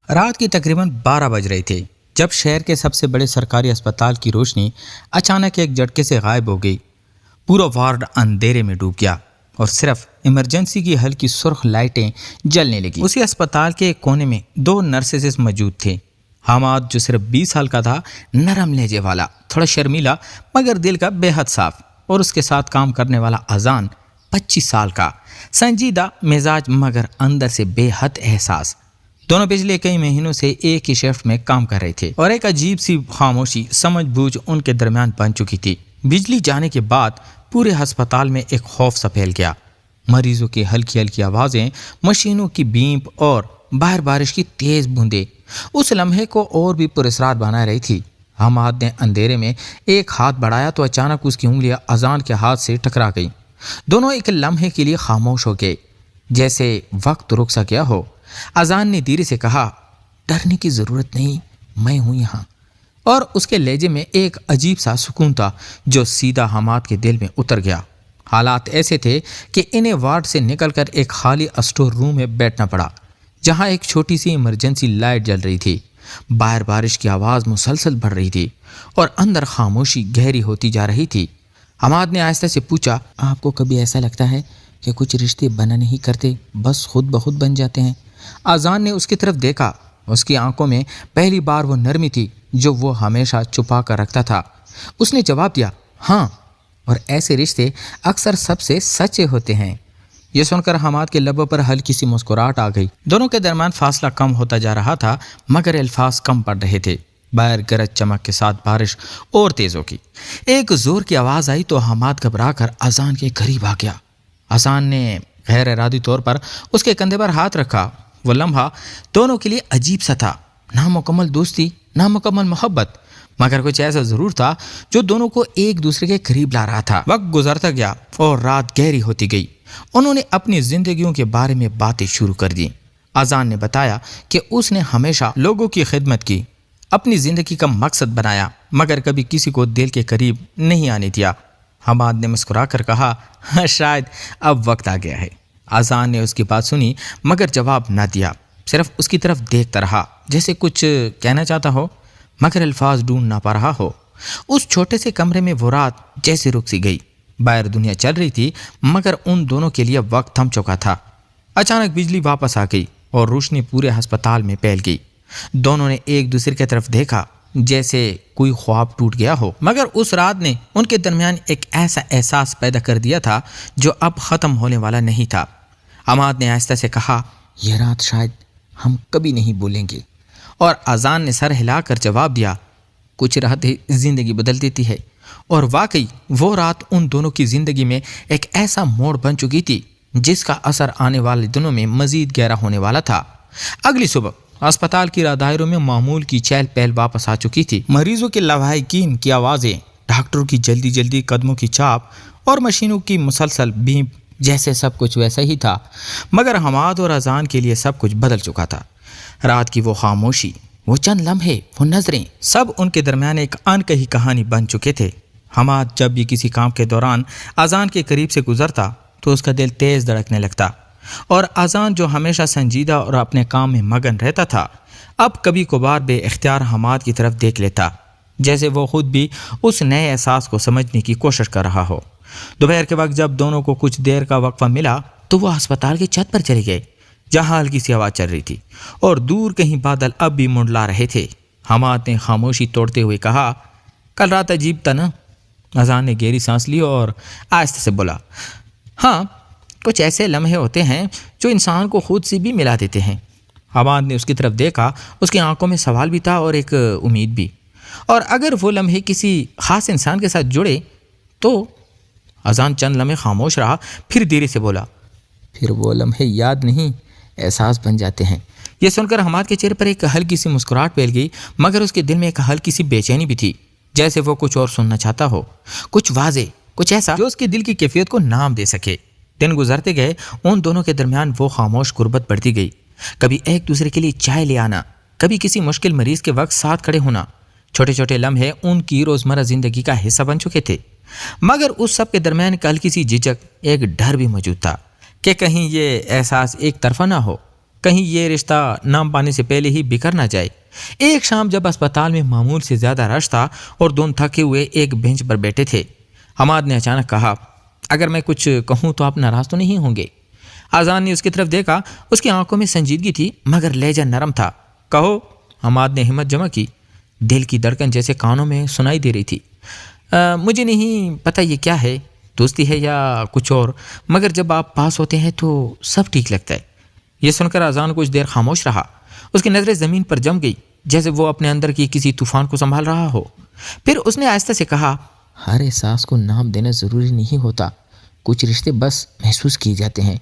رات کی تقریباً 12 بج رہے تھے جب شہر کے سب سے بڑے سرکاری اسپتال کی روشنی اچانک ایک جھٹکے سے غائب ہو گئی۔ پورا وارڈ اندھیرے میں ڈوب گیا اور صرف ایمرجنسی کی ہلکی سرخ لائٹیں جلنے لگیں۔ اسی اسپتال کے ایک کونے میں 2 نرسز موجود تھے۔ حماد جو صرف 20 سال کا تھا، نرم لہجے والا، تھوڑا شرمیلا مگر دل کا بے حد صاف، اور اس کے ساتھ کام کرنے والا اذان 25 سال کا، سنجیدہ مزاج مگر اندر سے بے حد احساس۔ دونوں پچھلے کئی مہینوں سے ایک ہی شفٹ میں کام کر رہے تھے اور ایک عجیب سی خاموشی سمجھ بوجھ ان کے درمیان بن چکی تھی۔ بجلی جانے کے بعد پورے ہسپتال میں ایک خوف سا پھیل گیا۔ مریضوں کی ہلکی ہلکی آوازیں، مشینوں کی بیپ اور باہر بارش کی تیز بوندیں اس لمحے کو اور بھی پراسرار بنا رہی تھی۔ حماد نے اندھیرے میں ایک ہاتھ بڑھایا تو اچانک اس کی انگلیاں اذان کے ہاتھ سے ٹکرا گئیں۔ دونوں ایک لمحے کے لیے خاموش ہو گئے، جیسے وقت رک سا گیا ہو۔ اذان نے دھیرے سے کہا، ڈرنے کی ضرورت نہیں، میں ہوں یہاں۔ اور اس کے لہجے میں ایک عجیب سا سکون تھا جو سیدھا حماد کے دل میں اتر گیا۔ حالات ایسے تھے کہ انہیں وارڈ سے نکل کر ایک خالی اسٹور روم میں بیٹھنا پڑا، جہاں ایک چھوٹی سی ایمرجنسی لائٹ جل رہی تھی۔ باہر بارش کی آواز مسلسل بڑھ رہی تھی اور اندر خاموشی گہری ہوتی جا رہی تھی۔ حماد نے آہستہ سے پوچھا، آپ کو کبھی ایسا لگتا ہے کہ کچھ رشتے بنا نہیں کرتے، بس خود بخود بن جاتے ہیں؟ اذان نے اس کی طرف دیکھا۔ اس کی آنکھوں میں پہلی بار وہ نرمی تھی جو وہ ہمیشہ چھپا کر رکھتا تھا۔ اس نے جواب دیا، ہاں، اور ایسے رشتے اکثر سب سے سچے ہوتے ہیں۔ یہ سن کر حماد کے لبوں پر ہلکی سی مسکراہٹ آ گئی۔ دونوں کے درمیان فاصلہ کم ہوتا جا رہا تھا مگر الفاظ کم پڑ رہے تھے۔ باہر گرج چمک کے ساتھ بارش اور تیز ہو گئی۔ ایک زور کی آواز آئی تو حماد گھبرا کر اذان کے قریب آ گیا۔ اذان نے غیر ارادی طور پر اس کے کندھے پر ہاتھ رکھا۔ وہ لمحہ دونوں کے لیے عجیب سا تھا، نامکمل دوستی، نامکمل محبت، مگر کچھ ایسا ضرور تھا جو دونوں کو ایک دوسرے کے قریب لا رہا تھا۔ وقت گزرتا گیا اور رات گہری ہوتی گئی۔ انہوں نے اپنی زندگیوں کے بارے میں باتیں شروع کر دیں۔ اذان نے بتایا کہ اس نے ہمیشہ لوگوں کی خدمت کی، اپنی زندگی کا مقصد بنایا، مگر کبھی کسی کو دل کے قریب نہیں آنے دیا۔ حماد نے مسکرا کر کہا، شاید اب وقت آ گیا ہے۔ اذان نے اس کی بات سنی مگر جواب نہ دیا، صرف اس کی طرف دیکھتا رہا، جیسے کچھ کہنا چاہتا ہو مگر الفاظ ڈھونڈ نہ پا رہا ہو۔ اس چھوٹے سے کمرے میں وہ رات جیسے رک سی گئی۔ باہر دنیا چل رہی تھی مگر ان دونوں کے لیے وقت تھم چکا تھا۔ اچانک بجلی واپس آ گئی اور روشنی پورے ہسپتال میں پھیل گئی۔ دونوں نے ایک دوسرے کی طرف دیکھا جیسے کوئی خواب ٹوٹ گیا ہو، مگر اس رات نے ان کے درمیان ایک ایسا احساس پیدا کر دیا تھا جو اب ختم ہونے والا نہیں تھا۔ حماد نے آہستہ سے کہا، یہ رات شاید ہم کبھی نہیں بھولیں گے۔ اور اذان نے سر ہلا کر جواب دیا، کچھ راتیں زندگی بدل دیتی ہے۔ اور واقعی وہ رات ان دونوں کی زندگی میں ایک ایسا موڑ بن چکی تھی جس کا اثر آنے والے دنوں میں مزید گہرا ہونے والا تھا۔ اگلی صبح اسپتال کی رہدائیوں میں معمول کی چہل پہل واپس آ چکی تھی۔ مریضوں کے لواحقین کی آوازیں، ڈاکٹروں کی جلدی جلدی قدموں کی چاپ اور مشینوں کی مسلسل بیپ، جیسے سب کچھ ویسا ہی تھا، مگر حماد اور اذان کے لیے سب کچھ بدل چکا تھا۔ رات کی وہ خاموشی، وہ چند لمحے، وہ نظریں، سب ان کے درمیان ایک انکہی کہانی بن چکے تھے۔ حماد جب بھی کسی کام کے دوران اذان کے قریب سے گزرتا تو اس کا دل تیز دھڑکنے لگتا، اور اذان جو ہمیشہ سنجیدہ اور اپنے کام میں مگن رہتا تھا، اب کبھی کبھار بے اختیار حماد کی طرف دیکھ لیتا، جیسے وہ خود بھی اس نئے احساس کو سمجھنے کی کوشش کر رہا ہو۔ دوپہر کے وقت جب دونوں کو کچھ دیر کا وقفہ ملا تو وہ ہسپتال کی چھت پر چلے گئے، جہاں ہلکی سی ہوا چل رہی تھی اور دور کہیں بادل اب بھی منڈلا رہے تھے۔ حماد نے خاموشی توڑتے ہوئے کہا، کل رات عجیب تھا نا؟ اذان نے گہری سانس لی اور آہستہ سے بولا، ہاں، کچھ ایسے لمحے ہوتے ہیں جو انسان کو خود سے بھی ملا دیتے ہیں۔ حماد نے اس کی طرف دیکھا، اس کی آنکھوں میں سوال بھی تھا اور ایک امید بھی۔ اور اگر وہ لمحے کسی خاص انسان کے ساتھ جڑے تو؟ اذان چند لمحے خاموش رہا، پھر دھیرے سے بولا، پھر وہ لمحے یاد نہیں، احساس بن جاتے ہیں۔ یہ سن کر حماد کے چہرے پر ایک ہلکی سی مسکراہٹ پھیل گئی، مگر اس کے دل میں ایک ہلکی سی بے چینی بھی تھی، جیسے وہ کچھ اور سننا چاہتا ہو، کچھ واضح، کچھ ایسا جو اس کے دل کی کیفیت کو نام دے سکے۔ دن گزرتے گئے، ان دونوں کے درمیان وہ خاموش قربت بڑھتی گئی۔ کبھی ایک دوسرے کے لیے چائے لے آنا، کبھی کسی مشکل مریض کے وقت ساتھ کھڑے ہونا۔ چھوٹے چھوٹے لمحے ان کی روزمرہ زندگی کا حصہ بن چکے تھے، مگر اس سب کے درمیان ایک ہلکی سی جھجک، ایک ڈر بھی موجود تھا کہ کہیں یہ احساس ایک طرفہ نہ ہو۔ کہیں یہ رشتہ نام پانے سے پہلے ہی بکھر نہ جائے۔ ایک شام جب اسپتال میں معمول سے زیادہ رش تھا اور دونوں تھکے ہوئے ایک بینچ پر بیٹھے تھے، حماد نے اچانک کہا، اگر میں کچھ کہوں تو آپ ناراض تو نہیں ہوں گے؟ اذان نے اس کی طرف دیکھا، اس کی آنکھوں میں سنجیدگی تھی مگر لہجہ نرم تھا۔ کہو۔ حماد نے ہمت جمع کی، دل کی دھڑکن جیسے کانوں میں سنائی دے رہی تھی۔ مجھے نہیں پتہ یہ کیا ہے، دوستی ہے یا کچھ اور، مگر جب آپ پاس ہوتے ہیں تو سب ٹھیک لگتا ہے۔ یہ سن کر اذان کچھ دیر خاموش رہا، اس کی نظریں زمین پر جم گئی جیسے وہ اپنے اندر کی کسی طوفان کو سنبھال رہا ہو۔ پھر اس نے آہستہ سے کہا، ہر احساس کو نام دینا ضروری نہیں ہوتا، کچھ رشتے بس محسوس کیے جاتے ہیں۔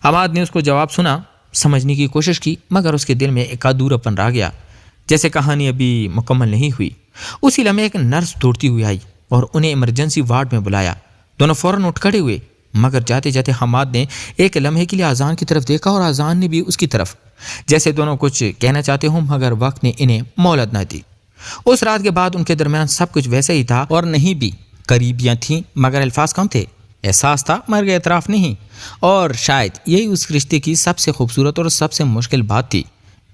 حماد نے اس کو جواب سنا، سمجھنے کی کوشش کی مگر اس کے دل میں ایک ادھورا پن رہ گیا، جیسے کہانی ابھی مکمل نہیں ہوئی۔ اسی لمحے ایک نرس دوڑتی ہوئی آئی اور انہیں ایمرجنسی وارڈ میں بلایا۔ دونوں فوراً اٹھ کھڑے ہوئے مگر جاتے جاتے حماد نے ایک لمحے کے لیے اذان کی طرف دیکھا اور اذان نے بھی اس کی طرف، جیسے دونوں کچھ کہنا چاہتے ہوں مگر وقت نے انہیں مہلت نہ دی۔ اس رات کے بعد ان کے درمیان سب کچھ ویسے ہی تھا، اور نہیں بھی قریبیاں تھیں مگر الفاظ کم تھے، احساس تھا مگر اعتراف نہیں۔ اور شاید یہی اس رشتے کی سب سے خوبصورت اور سب سے مشکل بات تھی۔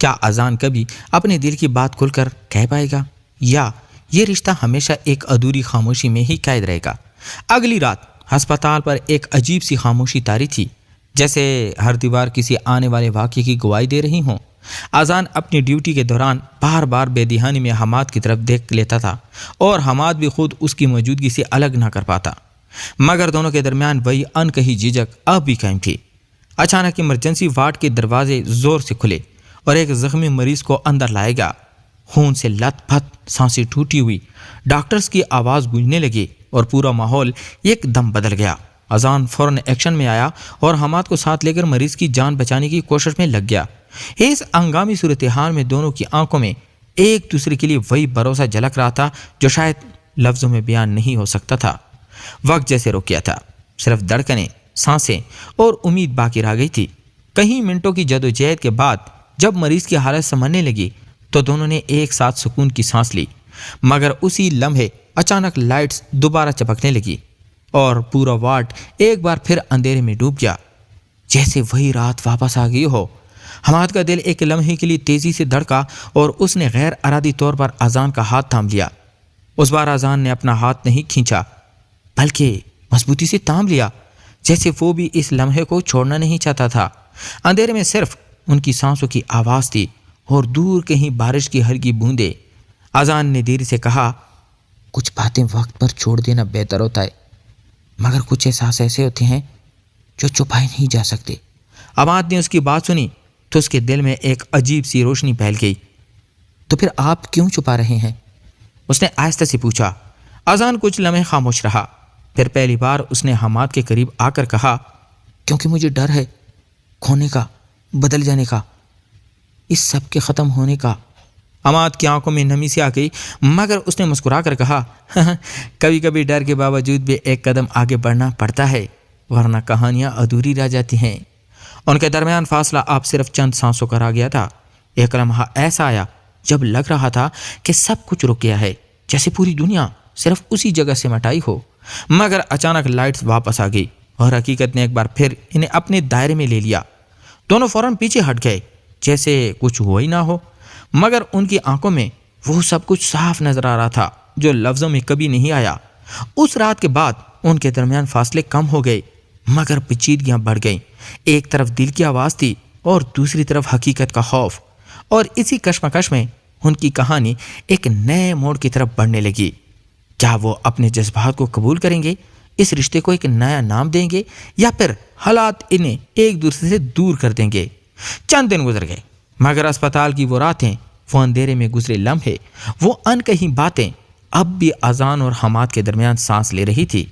کیا اذان کبھی اپنے دل کی بات کھل کر کہہ پائے گا، یا یہ رشتہ ہمیشہ ایک ادھوری خاموشی میں ہی قید رہے گا؟ اگلی رات ہسپتال پر ایک عجیب سی خاموشی طاری تھی، جیسے ہر دیوار کسی آنے والے واقعے کی گواہی دے رہی ہوں۔ اذان اپنی ڈیوٹی کے دوران بار بار بے دہانی میں حماد کی طرف دیکھ لیتا تھا اور حماد بھی خود اس کی موجودگی سے الگ نہ کر پاتا، مگر دونوں کے درمیان وہی انکہی جھجک اب بھی قائم تھی۔ اچانک ایمرجنسی وارڈ کے دروازے زور سے کھلے اور ایک زخمی مریض کو اندر لایا گیا۔ خون سے لت پت، سانسیں ٹوٹی ہوئی، ڈاکٹرز کی آواز گونجنے لگی اور پورا ماحول ایک دم بدل گیا۔ اذان فوراً ایکشن میں آیا اور حماد کو ساتھ لے کر مریض کی جان بچانے کی کوشش میں لگ گیا۔ اس ہنگامی صورتحال میں دونوں کی آنکھوں میں ایک دوسرے کے لیے وہی بھروسہ جھلک رہا تھا جو شاید لفظوں میں بیان نہیں ہو سکتا تھا۔ وقت جیسے رک گیا تھا، صرف دھڑکنیں، سانسیں اور امید باقی رہ گئی تھی۔ کئی منٹوں کی جدوجہد کے بعد جب مریض کی حالت سنبھلنے لگی تو دونوں نے ایک ساتھ سکون کی سانس لی، مگر اسی لمحے اچانک لائٹس دوبارہ چپکنے لگی اور پورا وارڈ ایک بار پھر اندھیرے میں ڈوب گیا، جیسے وہی رات واپس آ گئی ہو۔ حماد کا دل ایک لمحے کے لیے تیزی سے دھڑکا اور اس نے غیر ارادی طور پر اذان کا ہاتھ تھام لیا۔ اس بار اذان نے اپنا ہاتھ نہیں کھینچا بلکہ مضبوطی سے تھام لیا، جیسے وہ بھی اس لمحے کو چھوڑنا نہیں چاہتا تھا۔ اندھیرے میں صرف ان کی سانسوں کی آواز تھی اور دور کہیں بارش کی ہلکی بوندیں۔ اذان نے دیر سے کہا، کچھ باتیں وقت پر چھوڑ دینا بہتر ہوتا ہے، مگر کچھ احساس ایسے ہوتے ہیں جو چھپائے نہیں جا سکتے۔ حماد نے اس کی بات سنی تو اس کے دل میں ایک عجیب سی روشنی پھیل گئی۔ تو پھر آپ کیوں چھپا رہے ہیں؟ اس نے آہستہ سے پوچھا۔ اذان کچھ لمحے خاموش رہا، پھر پہلی بار اس نے حماد کے قریب آ کر کہا، کیونکہ مجھے ڈر ہے کھونے کا، بدل جانے کا، اس سب کے ختم ہونے کا۔ حماد کی آنکھوں میں نمی سی آ گئی مگر اس نے مسکرا کر کہا، کبھی کبھی ڈر کے باوجود بھی ایک قدم آگے بڑھنا پڑتا ہے، ورنہ کہانیاں ادھوری رہ جاتی ہیں۔ ان کے درمیان فاصلہ اب صرف چند سانسوں کا رہ گیا تھا۔ ایک لمحہ ایسا آیا جب لگ رہا تھا کہ سب کچھ رک گیا ہے، جیسے پوری دنیا صرف اسی جگہ سے مٹائی ہو، مگر اچانک لائٹس واپس آ گئی اور حقیقت نے ایک بار پھر انہیں اپنے دائرے میں لے لیا۔ دونوں فوراً پیچھے ہٹ گئے جیسے کچھ ہوا ہی نہ ہو، مگر ان کی آنکھوں میں وہ سب کچھ صاف نظر آ رہا تھا جو لفظوں میں کبھی نہیں آیا۔ اس رات کے بعد ان کے درمیان فاصلے کم ہو گئے مگر پیچیدگیاں بڑھ گئیں۔ ایک طرف دل کی آواز تھی اور دوسری طرف حقیقت کا خوف، اور اسی کشمکش میں ان کی کہانی ایک نئے موڑ کی طرف بڑھنے لگی۔ کیا وہ اپنے جذبات کو قبول کریں گے، اس رشتے کو ایک نیا نام دیں گے، یا پھر حالات انہیں ایک دوسرے سے دور کر دیں گے؟ چند دن گزر گئے مگر اسپتال کی وہ راتیں، وہ اندھیرے میں گزرے لمحے، وہ انکہی باتیں اب بھی اذان اور حماد کے درمیان سانس لے رہی تھی۔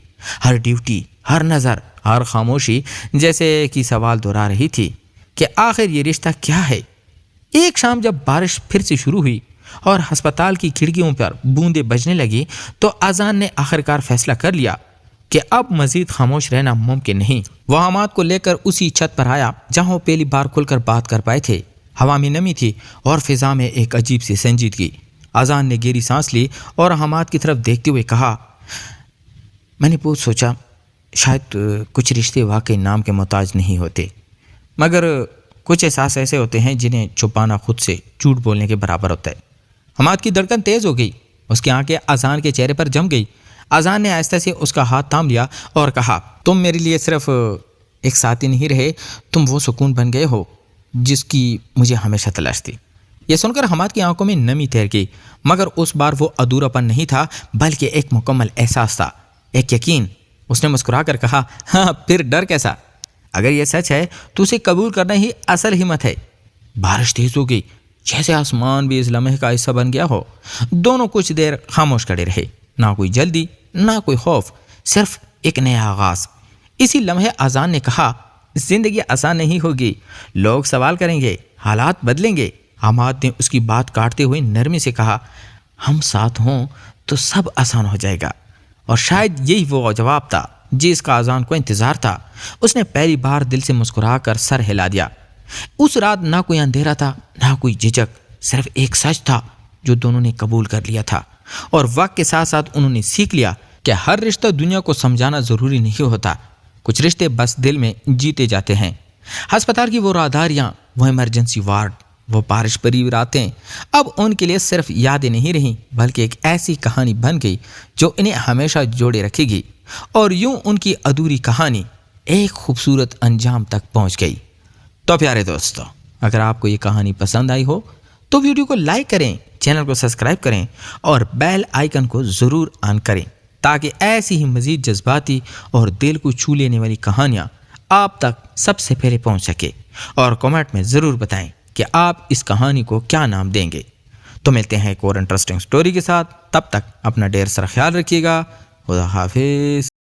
ہر ڈیوٹی، ہر نظر، ہر خاموشی جیسے کہ سوال دہرا رہی تھی کہ آخر یہ رشتہ کیا ہے۔ ایک شام جب بارش پھر سے شروع ہوئی اور ہسپتال کی کھڑکیوں پر بوندیں بجنے لگی تو اذان نے آخرکار فیصلہ کر لیا کہ اب مزید خاموش رہنا ممکن نہیں۔ وہ حماد کو لے کر اسی چھت پر آیا جہاں وہ پہلی بار کھل کر بات کر پائے تھے۔ ہوا میں نمی تھی اور فضا میں ایک عجیب سی سنجیدگی۔ اذان نے گہری سانس لی اور حماد کی طرف دیکھتے ہوئے کہا، میں نے بہت سوچا، شاید کچھ رشتے واقعی نام کے محتاج نہیں ہوتے، مگر کچھ احساس ایسے ہوتے ہیں جنہیں چھپانا خود سے جھوٹ بولنے کے برابر ہوتا ہے۔ حماد کی دھڑکن تیز ہو گئی، اس کی آنکھیں اذان کے چہرے پر جم گئی۔ اذان نے آہستہ سے اس کا ہاتھ تھام لیا اور کہا، تم میرے لیے صرف ایک ساتھی نہیں رہے، تم وہ سکون بن گئے ہو جس کی مجھے ہمیشہ تلاش تھی۔ یہ سن کر حماد کی آنکھوں میں نمی تیر گئی، مگر اس بار وہ ادھورا پن نہیں تھا بلکہ ایک مکمل احساس تھا، ایک یقین۔ اس نے مسکرا کر کہا، ہاں پھر ڈر کیسا؟ اگر یہ سچ ہے تو اسے قبول کرنا ہی اصل ہمت ہے۔ بارش تیز ہو گئی، جیسے آسمان بھی اس لمحے کا حصہ بن گیا ہو۔ دونوں کچھ دیر خاموش کھڑے رہے، نہ کوئی جلدی نہ کوئی خوف، صرف ایک نیا آغاز۔ اسی لمحے اذان نے کہا، زندگی آسان نہیں ہوگی، لوگ سوال کریں گے، حالات بدلیں گے۔ حماد نے اس کی بات کاٹتے ہوئے نرمی سے کہا، ہم ساتھ ہوں تو سب آسان ہو جائے گا۔ اور شاید یہی وہ جواب تھا جس کا اذان کو انتظار تھا۔ اس نے پہلی بار دل سے مسکرا کر سر ہلا دیا۔ اس رات نہ کوئی اندھیرا تھا نہ کوئی جھجک، صرف ایک سچ تھا جو دونوں نے قبول کر لیا تھا۔ اور وقت کے ساتھ ساتھ انہوں نے سیکھ لیا کہ ہر رشتہ دنیا کو سمجھانا ضروری نہیں ہوتا، کچھ رشتے بس دل میں جیتے جاتے ہیں۔ ہسپتال کی وہ راہداریاں، وہ ایمرجنسی وارڈ، وہ بارش بھری راتیں اب ان کے لیے صرف یادیں نہیں رہیں بلکہ ایک ایسی کہانی بن گئی جو انہیں ہمیشہ جوڑے رکھے گی۔ اور یوں ان کی ادھوری کہانی ایک خوبصورت انجام تک پہنچ گئی۔ تو پیارے دوستو، اگر آپ کو یہ کہانی پسند آئی ہو تو ویڈیو کو لائک کریں، چینل کو سبسکرائب کریں اور بیل آئیکن کو ضرور آن کریں تاکہ ایسی ہی مزید جذباتی اور دل کو چھو لینے والی کہانیاں آپ تک سب سے پہلے پہنچ سکے۔ اور کمنٹ میں ضرور بتائیں کہ آپ اس کہانی کو کیا نام دیں گے۔ تو ملتے ہیں ایک اور انٹرسٹنگ سٹوری کے ساتھ، تب تک اپنا ڈھیر سارا خیال رکھیے گا۔ خدا حافظ۔